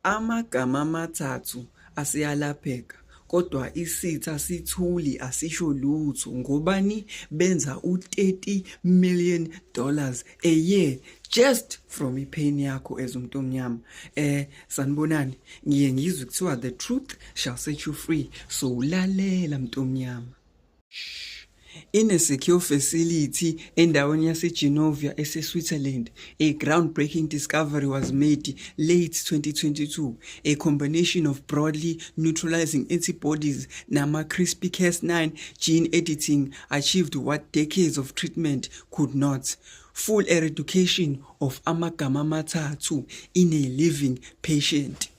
Amagama amathathu aseyalapheka, kodwa isitha sithuli asisho lutho. Ngobani benza u-$30 million a year just from ipheni yakho as umuntu omnyama. Sanibonani, ngiye ngizwe kuthiwa the truth shall set you free. So ulalela muntu omnyama. In a secure facility endaweni yaseGenovia eseSwitzerland, a groundbreaking discovery was made late 2022. A combination of broadly neutralizing antibodies nama CRISPR-Cas9 gene editing achieved what decades of treatment could not: full eradication of amagama amathathu in a living patient.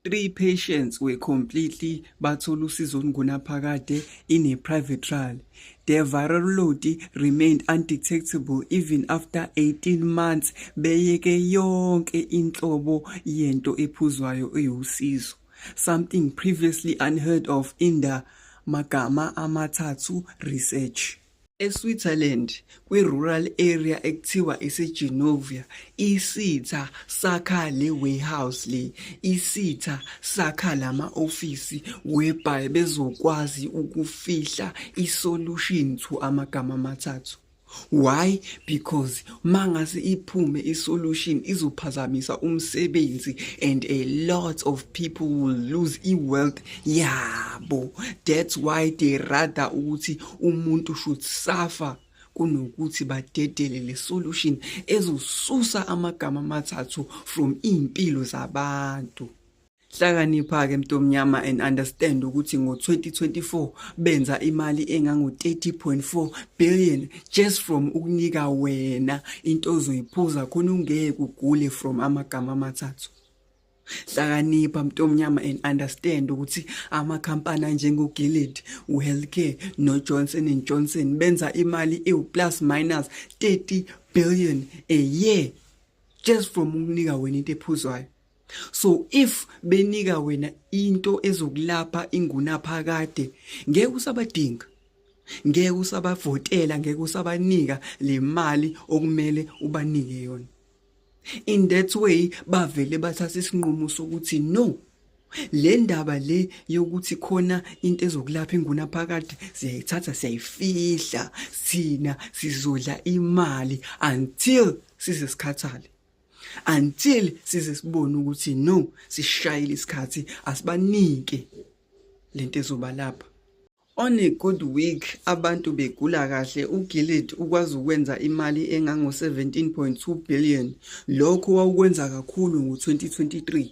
3 patients were completely bathola usizo olugunaphakade in a private trial. Their viral load remained undetectable even after 18 months beyeke yonke inhlobo yento ephuzwayo eyusizo, something previously unheard of in the magama amathathu research. ESwitzerland, kwi-rural area ekuthiwa iseGenovia, isitha sakha le warehouse le, isitha sakha lama-ofisi whereby bezokwazi ukufihla i-solution to amagama amathathu. Why? Because mangase iphume i-solution izophazamisa umsebenzi and a lot of people will lose i-wealth yabo. That's why they rather ukuthi umuntu should suffer kunokuthi badedele le solution ezosusa amagama amathathu from impilo zabantu. Hlakanipha-ke mntomnyama and understand ukuthi ngo-2024 benza imali engango-30.4 billion just from ukunika wena into ozoyiphuza khona ungeke ugule from amagama amathathu. Hlakanipha mntomnyama and understand ukuthi amakhampani anjengo-Gilead, uHealthcare noJohnson & Johnson benza imali ewu-plus minus 30 billion a year just from ukunika wena into ephuzwayo. So if benika wena into ezokulapha ingunaphakade, ngeke usabadinga, ngeke usabavotela, ngeke usabanika le mali okumele ubanike yona. In that way bavele bathatha isinqumo sokuthi no, le ndaba le yokuthi khona into ezokulapha ingunaphakade siyayithatha siyayifihla, sina sizodla imali until sizesikhathale. Until size sibone ukuthi no, sishayile isikhathi asibanike lento ezobalapha. On a good week abantu begula kahle, uGilead ukwazi ukwenza imali engango 17.2 billion. Lokho wakwenza kakhulu ngo-2023.